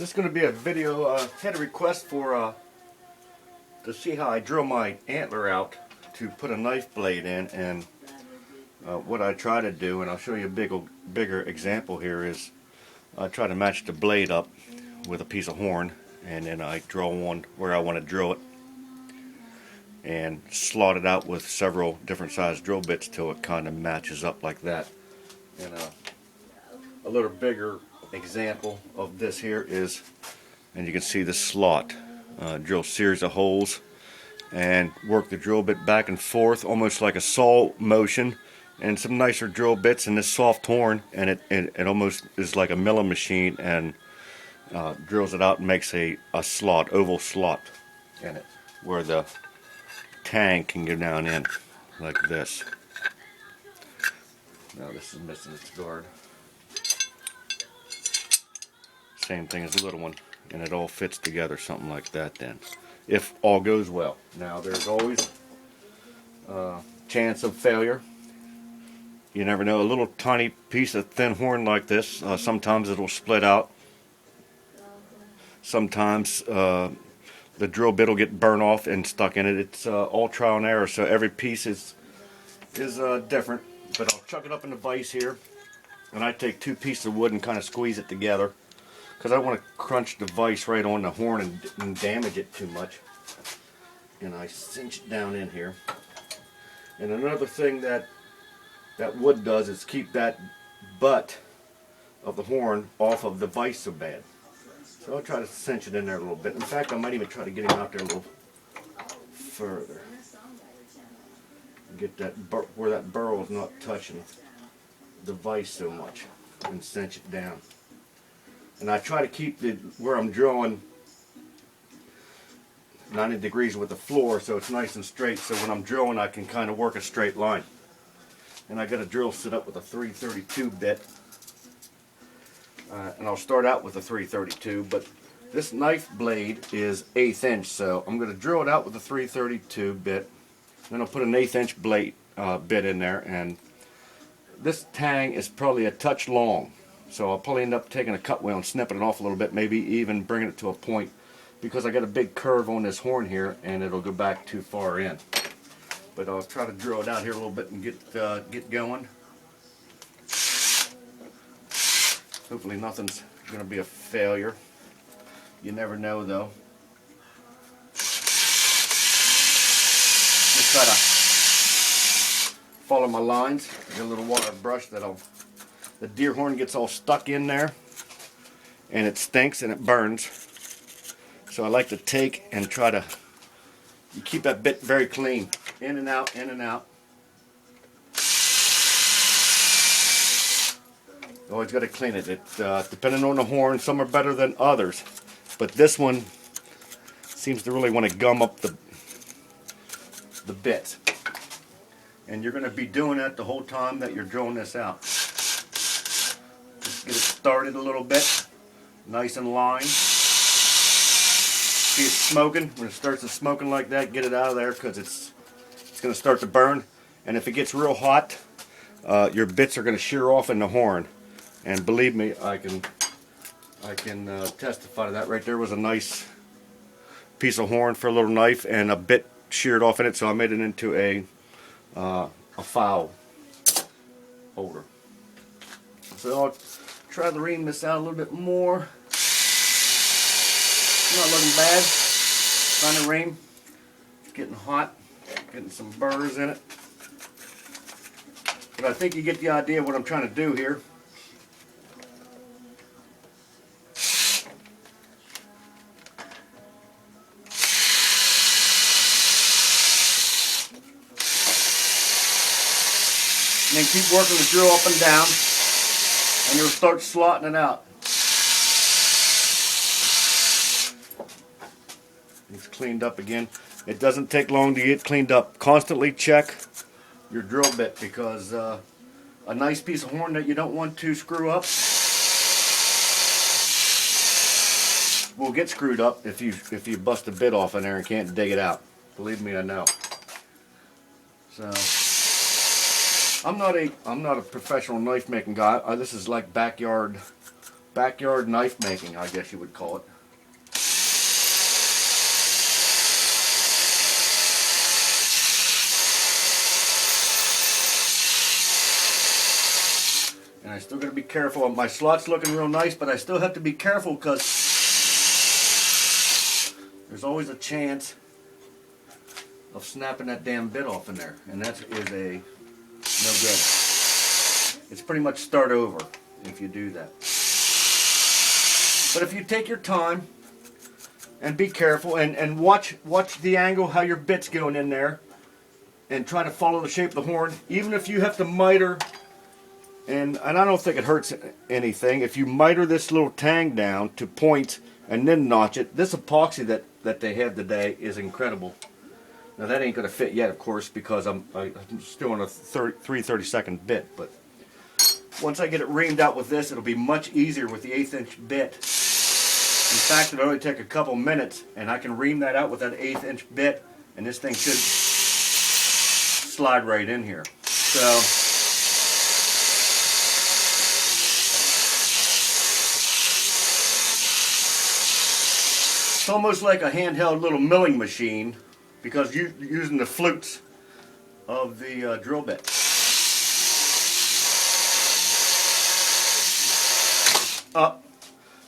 This is going to be a video. Had a request for to see how I drill my antler out to put a knife blade in, and what I try to do, and I'll show you a bigger example here, is I try to match the blade up with a piece of horn, and then I draw one where I want to drill it and slot it out with several different size drill bits till it kind of matches up like that. And a little bigger example of this here is, and you can see the slot. Drill a series of holes and work the drill bit back and forth almost like a saw motion, and some nicer drill bits in this soft horn, and it almost is like a milling machine, and drills it out and makes a slot, oval slot in it where the tang can go down in like this. Now this is missing its guard. Same thing as the little one, and it all fits together something like that then, if all goes well. Now there's always a chance of failure. You never know. A little tiny piece of thin horn like this, sometimes it'll split out. Sometimes the drill bit will get burnt off and stuck in it. It's all trial and error, so every piece is different. But I'll chuck it up in the vise here, and I take two pieces of wood and kind of squeeze it together, because I don't want to crunch the vise right on the horn and damage it too much. And I cinch it down in here. And another thing that wood does is keep that butt of the horn off of the vise so bad. So I'll try to cinch it in there a little bit. In fact, I might even try to get him out there a little further. Get that where that burl is not touching the vise so much, and cinch it down. And I try to keep where I'm drilling 90 degrees with the floor, so it's nice and straight, so when I'm drilling I can kind of work a straight line. And I got a drill set up with a 332 bit, and I'll start out with a 332, but this knife blade is 1/8 inch, so I'm going to drill it out with a 332 bit. Then I'll put an 1/8 inch blade bit in there, and this tang is probably a touch long, so I'll probably end up taking a cut wheel and snipping it off a little bit, maybe even bringing it to a point, because I got a big curve on this horn here and it'll go back too far in. But I'll try to drill it out here a little bit and get going. Hopefully nothing's going to be a failure. You never know though. Just try to follow my lines. Get a little wire brush the deer horn gets all stuck in there, and it stinks and it burns. So I like to take and try to keep that bit very clean. In and out, in and out. Always got to clean it. Depending on the horn, some are better than others, but this one seems to really want to gum up the bits. And you're going to be doing that the whole time that you're drilling this out. Just get it started a little bit, nice and lined. See it smoking? When it starts to smoking like that, get it out of there, because it's going to start to burn. And if it gets real hot, your bits are going to shear off in the horn. And believe me, I can testify to that. Right there was a nice piece of horn for a little knife, and a bit sheared off in it, so I made it into a file holder. So I'll try to ream this out a little bit more. Not looking bad. Trying to ream. It's getting hot. Getting some burrs in it. But I think you get the idea of what I'm trying to do here. And then keep working the drill up and down, and you'll start slotting it out. It's cleaned up again. It doesn't take long to get cleaned up. Constantly check your drill bit, because a nice piece of horn that you don't want to screw up will get screwed up if you bust a bit off in there and can't dig it out. Believe me, I know. So I'm not a professional knife making guy. This is like backyard backyard knife making, I guess you would call it. And I still got to be careful. My slot's looking real nice, but I still have to be careful because there's always a chance of snapping that damn bit off in there, and that is no good. It's pretty much start over if you do that. But if you take your time and be careful and watch the angle, how your bit's going in there, and try to follow the shape of the horn, even if you have to miter. And I don't think it hurts anything. If you miter this little tang down to point and then notch it, this epoxy that they have today is incredible. Now that ain't going to fit yet, of course, because I'm still on a 3/32 bit. But once I get it reamed out with this, it'll be much easier with the 1/8 inch bit. In fact, it'll only take a couple minutes, and I can ream that out with that 1/8 inch bit, and this thing should slide right in here. So. It's almost like a handheld little milling machine because you're using the flutes of the drill bit. Oh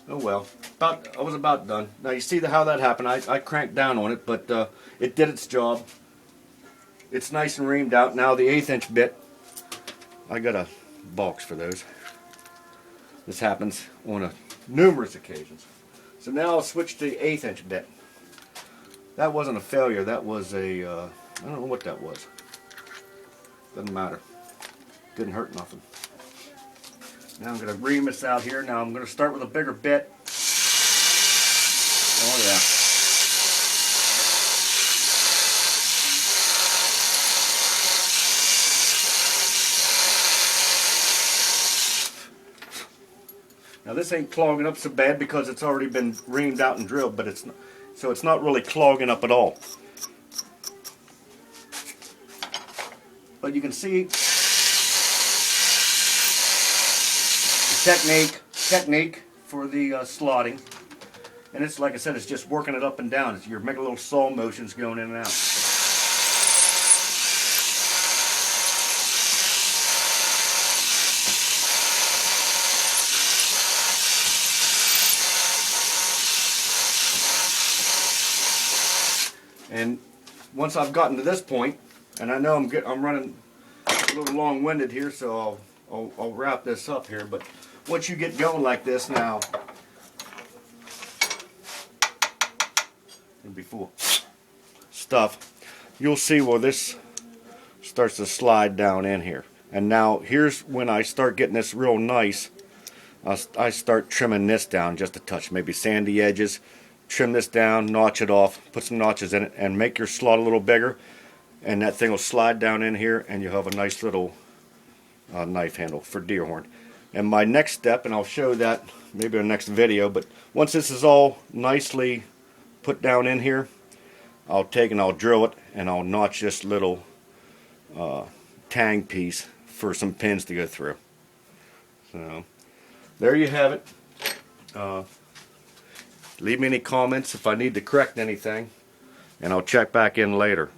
well, I was about done. Now you see how that happened. I cranked down on it, but it did its job. It's nice and reamed out. Now the 1/8 inch bit, I got a box for those. This happens on numerous occasions. So now I'll switch to the 1/8 inch bit. That wasn't a failure. That was I don't know what that was. Doesn't matter. Didn't hurt nothing. Now I'm going to ream this out here. Now I'm going to start with a bigger bit. Oh yeah. Now this ain't clogging up so bad because it's already been reamed out and drilled, but it's not really clogging up at all. But you can see the technique for the slotting, and it's like I said, it's just working it up and down. You're making little saw motions going in and out. And once I've gotten to this point, and I know I'm running a little long-winded here, so I'll wrap this up here. But once you get going like this now, and before stuff, you'll see where this starts to slide down in here. And now here's when I start getting this real nice. I start trimming this down just a touch, maybe sand the edges. Trim this down, notch it off, put some notches in it, and make your slot a little bigger, and that thing will slide down in here, and you'll have a nice little knife handle for deer horn. And my next step, and I'll show that maybe in the next video, but once this is all nicely put down in here, I'll take and I'll drill it, and I'll notch this little tang piece for some pins to go through. So there you have it. Leave me any comments if I need to correct anything, and I'll check back in later.